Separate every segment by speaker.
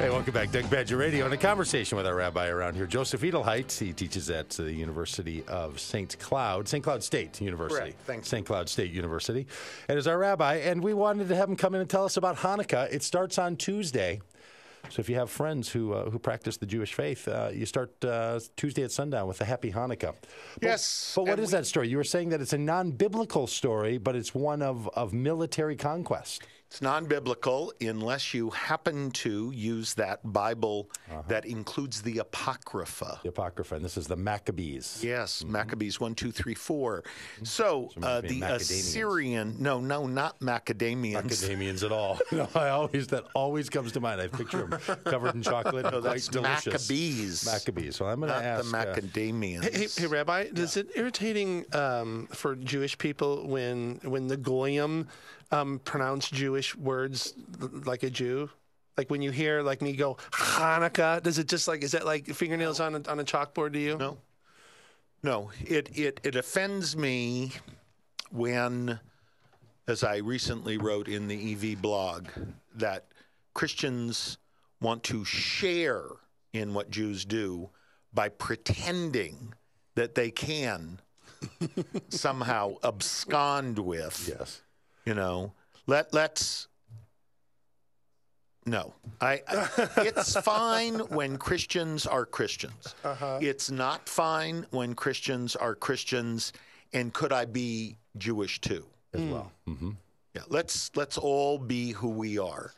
Speaker 1: Hey, welcome back. Doug Pagitt Radio and a conversation with our rabbi around here, Joseph Edelheit. He teaches at the University of St. Cloud State University.
Speaker 2: Correct. Thanks.
Speaker 1: St. Cloud State University. And is our rabbi, and we wanted to have him come in and tell us about Hanukkah. It starts on Tuesday. So if you have friends who practice the Jewish faith, you start Tuesday at sundown with a happy Hanukkah.
Speaker 2: Yes.
Speaker 1: But what is that story? You were saying that it's a non-biblical story, but it's one of military conquest.
Speaker 2: It's non-biblical unless you happen to use that Bible that includes the Apocrypha.
Speaker 1: The Apocrypha, and this is the Maccabees.
Speaker 2: Yes, Maccabees 1, 2, 3, 4. So the Assyrian, no, not macadamians.
Speaker 1: Macadamians at all. No, that always comes to mind. I picture them covered in chocolate.
Speaker 2: No, that's
Speaker 1: delicious.
Speaker 2: Maccabees.
Speaker 1: Maccabees. So I'm going to ask.
Speaker 2: The macadamians.
Speaker 3: Hey, Rabbi, is it irritating for Jewish people when the Goyim pronounce Jewish words like a Jew? Like when you hear like me go Hanukkah, does it just is that like fingernails on a chalkboard to you?
Speaker 2: No. It offends me when, as I recently wrote in the EV blog, that Christians want to share in what Jews do by pretending that they can somehow abscond with.
Speaker 1: Yes.
Speaker 2: You know, let's. No, it's fine when Christians are Christians. It's not fine when Christians are Christians. And could I be Jewish too?
Speaker 1: As well. Mm-hmm.
Speaker 2: Yeah. Let's all be who we are.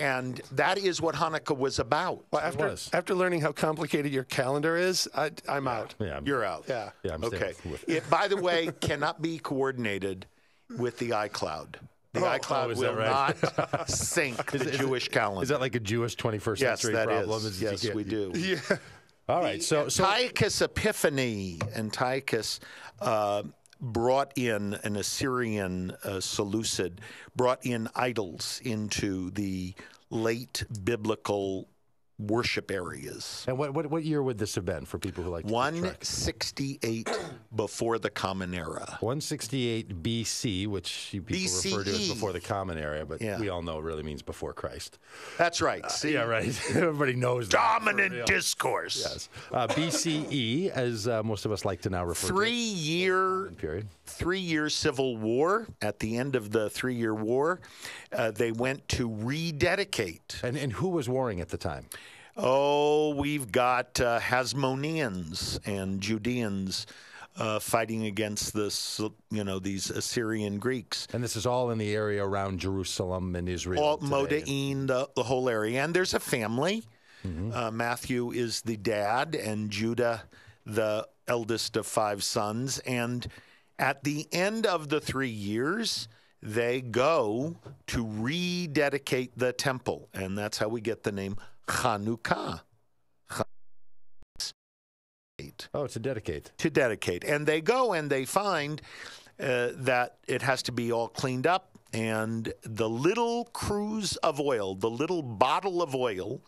Speaker 2: And that is what Hanukkah was about.
Speaker 3: Well, after learning how complicated your calendar is, I'm out.
Speaker 1: Yeah,
Speaker 2: you're out.
Speaker 3: Yeah.
Speaker 1: I'm
Speaker 2: okay. It, by the way, cannot be coordinated with the iCloud. The iCloud will not sync the Jewish calendar.
Speaker 1: Is that like a Jewish 21st century problem?
Speaker 2: Yes, we do.
Speaker 3: Yeah.
Speaker 1: All right. So
Speaker 2: Antiochus Epiphanes, Antiochus brought in an Assyrian Seleucid, brought in idols into the late biblical worship areas.
Speaker 1: And what year would this have been for people who like to keep track?
Speaker 2: 168 before the Common Era.
Speaker 1: 168 BC, which people refer to as before the Common Era, but we all know it really means before Christ.
Speaker 2: That's right. See?
Speaker 1: Yeah, right. Everybody knows that.
Speaker 2: Dominant discourse.
Speaker 1: Yes. BCE, as most of us like to now refer to.
Speaker 2: 3-year period. 3-year civil war. At the end of the 3-year war, they went to rededicate.
Speaker 1: And who was warring at the time?
Speaker 2: Oh, we've got Hasmoneans and Judeans fighting against this, these Assyrian Greeks.
Speaker 1: And this is all in the area around Jerusalem and Israel.
Speaker 2: All Modain, the whole area. And there's a family. Mm-hmm. Matthew is the dad, and Judah the eldest of 5 sons. And at the end of the 3 years, they go to rededicate the temple. And that's how we get the name Hanukkah.
Speaker 1: Oh, to dedicate.
Speaker 2: To dedicate. And they go and they find that it has to be all cleaned up. And the little cruse of oil, the little bottle of oil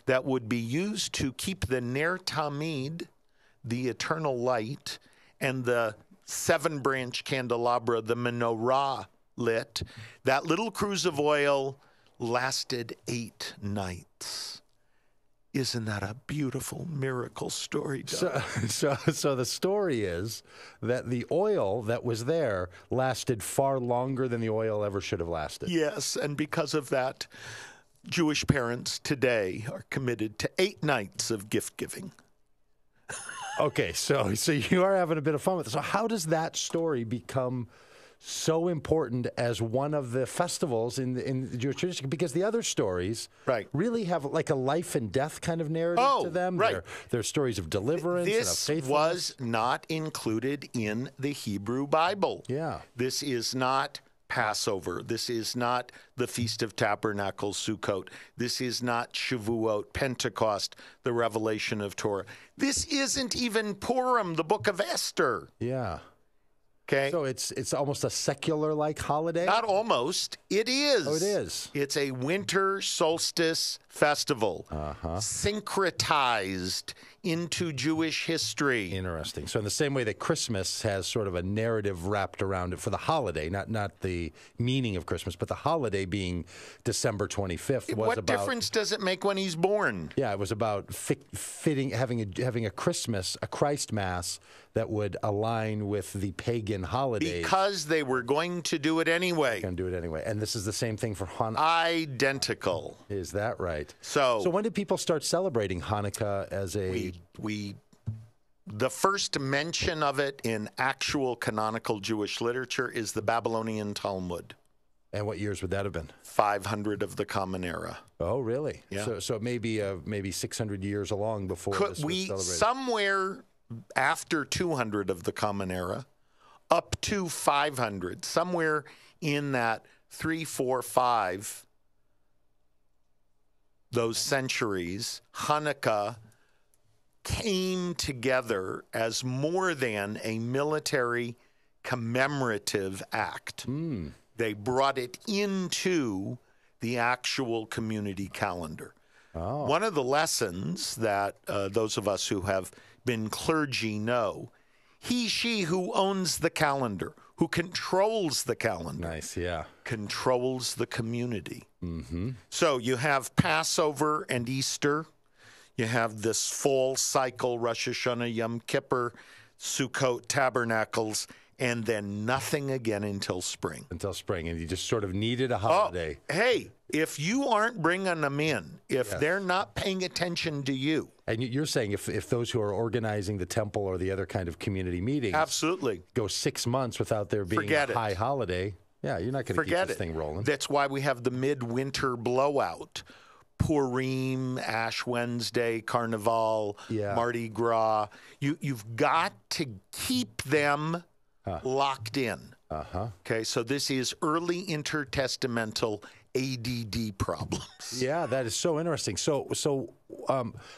Speaker 2: that would be used to keep the Ner Tamid, the eternal light, and the 7-branch candelabra, the menorah, lit, that little cruse of oil lasted 8 nights. Isn't that a beautiful miracle story, Doug?
Speaker 1: So the story is that the oil that was there lasted far longer than the oil ever should have lasted.
Speaker 2: Yes, and because of that, Jewish parents today are committed to 8 nights of gift giving.
Speaker 1: Okay, so you are having a bit of fun with it. So how does that story become so important as one of the festivals in the Jewish tradition? Because the other stories really have like a life and death kind of narrative to them.
Speaker 2: Right.
Speaker 1: They're stories of deliverance and of faithfulness.
Speaker 2: This was not included in the Hebrew Bible.
Speaker 1: Yeah.
Speaker 2: This is not Passover. This is not the Feast of Tabernacles, Sukkot. This is not Shavuot, Pentecost, the revelation of Torah. This isn't even Purim, the book of Esther.
Speaker 1: Yeah.
Speaker 2: Okay.
Speaker 1: So it's almost a secular-like holiday?
Speaker 2: Not almost. It is.
Speaker 1: Oh, it is.
Speaker 2: It's a winter solstice festival, syncretized into Jewish history.
Speaker 1: Interesting. So in the same way that Christmas has sort of a narrative wrapped around it for the holiday, not the meaning of Christmas, but the holiday being December 25th was
Speaker 2: What
Speaker 1: about...
Speaker 2: difference does it make when he's born?
Speaker 1: Yeah, it was about having a Christmas, a Christ Mass that would align with the pagan holidays.
Speaker 2: Because they were going to do it anyway.
Speaker 1: Going to do it anyway. And this is the same thing for Hanukkah.
Speaker 2: Identical.
Speaker 1: Is that right?
Speaker 2: So
Speaker 1: when did people start celebrating Hanukkah as a...
Speaker 2: The first mention of it in actual canonical Jewish literature is the Babylonian Talmud.
Speaker 1: And what years would that have been?
Speaker 2: 500 of the Common Era.
Speaker 1: Oh, really?
Speaker 2: Yeah.
Speaker 1: So maybe 600 years along before this was celebrated.
Speaker 2: Somewhere after 200 of the Common Era, up to 500, somewhere in that 3, 4, 5, those centuries, Hanukkah came together as more than a military commemorative act. They brought it into the actual community calendar.
Speaker 1: Oh.
Speaker 2: One of the lessons that those of us who have been clergy know, she who owns the calendar, who controls the calendar,
Speaker 1: Nice, yeah.
Speaker 2: controls the community.
Speaker 1: Mm-hmm.
Speaker 2: So you have Passover and Easter. You have this fall cycle, Rosh Hashanah, Yom Kippur, Sukkot, Tabernacles, and then nothing again until spring.
Speaker 1: Until spring, and you just sort of needed a holiday.
Speaker 2: Oh, hey, if you aren't bringing them in, if they're not paying attention to you.
Speaker 1: And you're saying if those who are organizing the temple or the other kind of community meetings
Speaker 2: Absolutely.
Speaker 1: go 6 months without there being
Speaker 2: Forget
Speaker 1: a
Speaker 2: it.
Speaker 1: high holiday, yeah, you're not going to keep
Speaker 2: Forget
Speaker 1: this
Speaker 2: it.
Speaker 1: thing rolling.
Speaker 2: That's why we have the midwinter blowout. Purim, Ash Wednesday, Carnival,
Speaker 1: Yeah.
Speaker 2: Mardi Gras. You've got to keep them locked in.
Speaker 1: Uh-huh.
Speaker 2: Okay, so this is early intertestamental ADD problems.
Speaker 1: Yeah, that is so interesting. So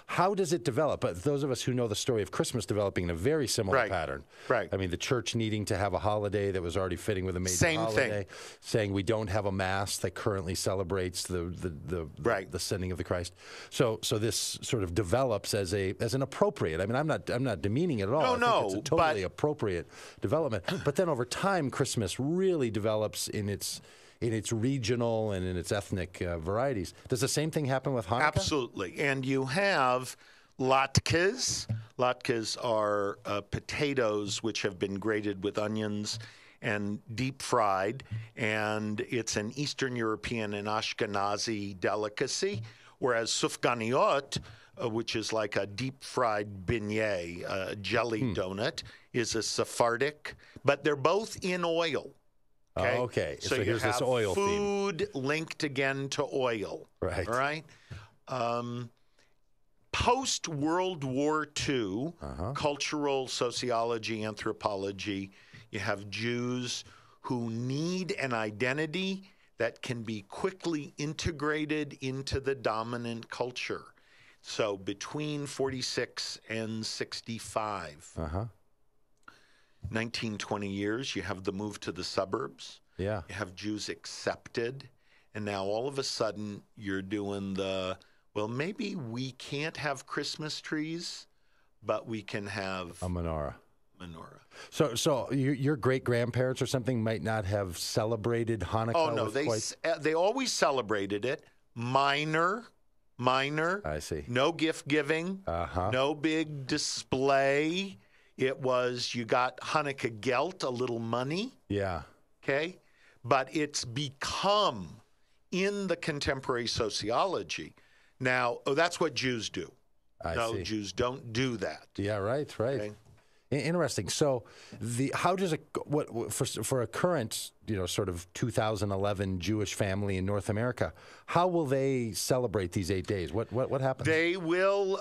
Speaker 1: how does it develop? Those of us who know the story of Christmas developing in a very similar
Speaker 2: Right.
Speaker 1: pattern.
Speaker 2: Right.
Speaker 1: I mean, the church needing to have a holiday that was already fitting with a major
Speaker 2: Same thing.
Speaker 1: holiday, saying we don't have a mass that currently celebrates the
Speaker 2: Right.
Speaker 1: the sending of the Christ. So this sort of develops as an appropriate. I mean, I'm not demeaning it at all.
Speaker 2: No,
Speaker 1: I think it's a totally
Speaker 2: but-
Speaker 1: appropriate development. But then over time, Christmas really develops in its regional and in its ethnic varieties. Does the same thing happen with Hanukkah?
Speaker 2: Absolutely. And you have latkes. Latkes are potatoes which have been grated with onions and deep fried. And it's an Eastern European and Ashkenazi delicacy, whereas sufganiot, which is like a deep fried beignet, a jelly donut, is a Sephardic, but they're both in oil. Okay.
Speaker 1: Oh, okay.
Speaker 2: So you
Speaker 1: here's
Speaker 2: have
Speaker 1: this oil theme.
Speaker 2: food linked again to oil.
Speaker 1: Right.
Speaker 2: All right. Post World War II, cultural sociology, anthropology, you have Jews who need an identity that can be quickly integrated into the dominant culture. So between 46 and 65. 19, 20 years, you have the move to the suburbs.
Speaker 1: Yeah.
Speaker 2: You have Jews accepted. And now all of a sudden you're doing well, maybe we can't have Christmas trees, but we can have
Speaker 1: A menorah.
Speaker 2: menorah.
Speaker 1: So your great-grandparents or something might not have celebrated Hanukkah?
Speaker 2: Oh, no,
Speaker 1: with
Speaker 2: they always celebrated it. Minor.
Speaker 1: I see.
Speaker 2: No gift giving. No big display. It was, you got Hanukkah gelt, a little money,
Speaker 1: Yeah.
Speaker 2: okay? But it's become, in the contemporary sociology, now, that's what Jews do.
Speaker 1: I
Speaker 2: No,
Speaker 1: see.
Speaker 2: Jews don't do that.
Speaker 1: Yeah, right.
Speaker 2: Okay.
Speaker 1: Interesting. So, how does for a current, sort of 2011 Jewish family in North America, how will they celebrate these 8 days? What happens?
Speaker 2: They will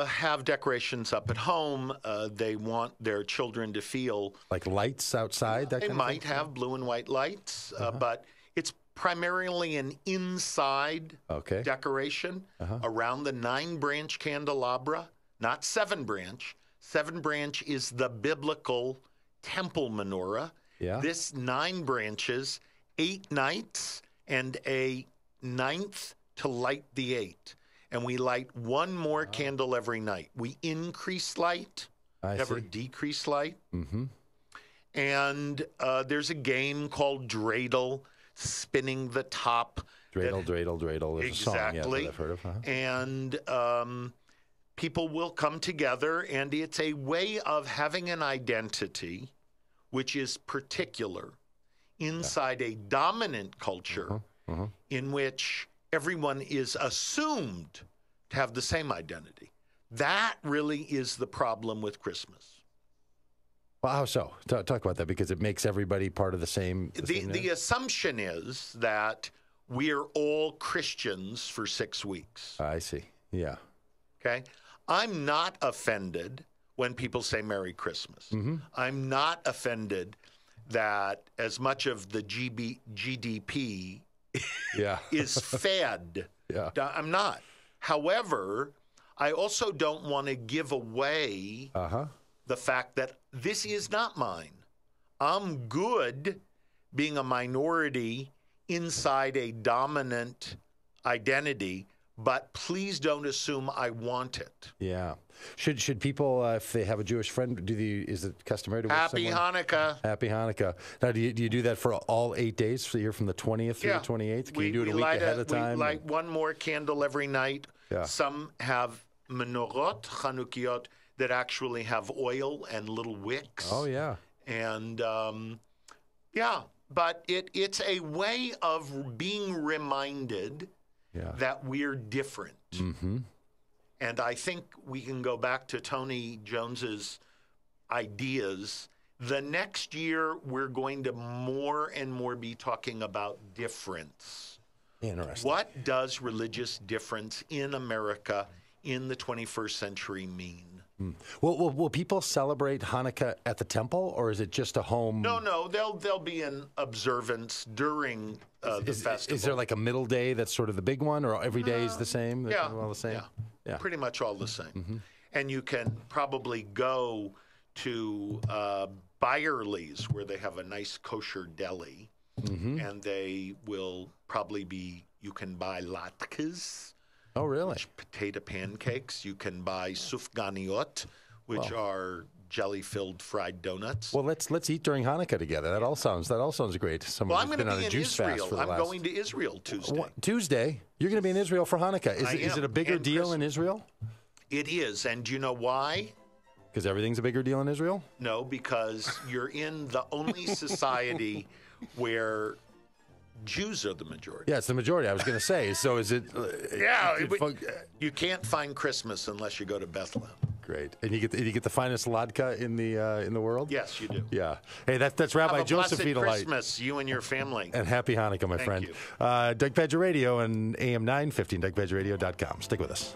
Speaker 2: have decorations up at home. They want their children to feel
Speaker 1: Like lights outside? That
Speaker 2: they
Speaker 1: kind
Speaker 2: might
Speaker 1: of thing?
Speaker 2: have blue and white lights, but it's primarily an inside
Speaker 1: Okay.
Speaker 2: decoration around the 9-branch candelabra, not 7-branch. 7-branch is the biblical temple menorah.
Speaker 1: Yeah.
Speaker 2: This 9 branches, 8 nights, and a 9th to light the 8. and we light one more candle every night. We increase light, never decrease light. Mm-hmm. And there's a game called dreidel, spinning the top.
Speaker 1: Dreidel. There's
Speaker 2: exactly.
Speaker 1: a song, that I've heard of.
Speaker 2: And people will come together, and it's a way of having an identity which is particular inside a dominant culture in which everyone is assumed to have the same identity. That really is the problem with Christmas.
Speaker 1: Well, how so? Talk about that, because it makes everybody part of the same.
Speaker 2: The assumption is that we're all Christians for 6 weeks.
Speaker 1: I see. Yeah.
Speaker 2: Okay. I'm not offended when people say Merry Christmas. I'm not offended that as much of the GDP is fed.
Speaker 1: Yeah.
Speaker 2: I'm not. However, I also don't want to give away the fact that this is not mine. I'm good being a minority inside a dominant identity, but please don't assume I want it.
Speaker 1: Yeah. Should people, if they have a Jewish friend, is it customary to wish
Speaker 2: Happy Hanukkah.
Speaker 1: Happy Hanukkah. Now, do you do that for all 8 days? So you're from the 20th through the 28th? Can you do it a week ahead of time?
Speaker 2: We light one more candle every night.
Speaker 1: Yeah.
Speaker 2: Some have menorot, Chanukiot, that actually have oil and little wicks.
Speaker 1: Oh, yeah.
Speaker 2: And, but it's a way of being reminded that we're different. Mm-hmm. And I think we can go back to Tony Jones's ideas. The next year, we're going to more and more be talking about difference.
Speaker 1: Interesting.
Speaker 2: What does religious difference in America in the 21st century mean?
Speaker 1: Will people celebrate Hanukkah at the temple, or is it just a home?
Speaker 2: No. There'll be an observance during the festival.
Speaker 1: Is there like a middle day that's sort of the big one, or every day is the same?
Speaker 2: Yeah,
Speaker 1: all the same.
Speaker 2: Yeah, pretty much all the same. And you can probably go to Byerly's, where they have a nice kosher deli, and they will probably be. You can buy latkes.
Speaker 1: Oh, really?
Speaker 2: Potato pancakes. You can buy sufganiot, which are jelly-filled fried donuts.
Speaker 1: Well, let's eat during Hanukkah together. That all sounds great.
Speaker 2: Well, I'm going to be in Israel. I'm going to Israel Tuesday.
Speaker 1: Tuesday? You're going to be in Israel for Hanukkah. Is it a bigger deal in Israel?
Speaker 2: It is, and do you know why?
Speaker 1: Because everything's a bigger deal in Israel?
Speaker 2: No, because you're in the only society where Jews are the majority.
Speaker 1: Yeah, it's the majority. I was going to say. So is it?
Speaker 2: You can't find Christmas unless you go to Bethlehem.
Speaker 1: Great, and you get the finest ladka in the world.
Speaker 2: Yes, you do.
Speaker 1: Yeah. Hey, that's Rabbi Joseph
Speaker 2: Have a blessed
Speaker 1: Edelite.
Speaker 2: Christmas, you and your family.
Speaker 1: And happy Hanukkah, my friend.
Speaker 2: Thank you.
Speaker 1: Doug Pagitt Radio and AM 950, DougPagittRadio.com. Stick with us.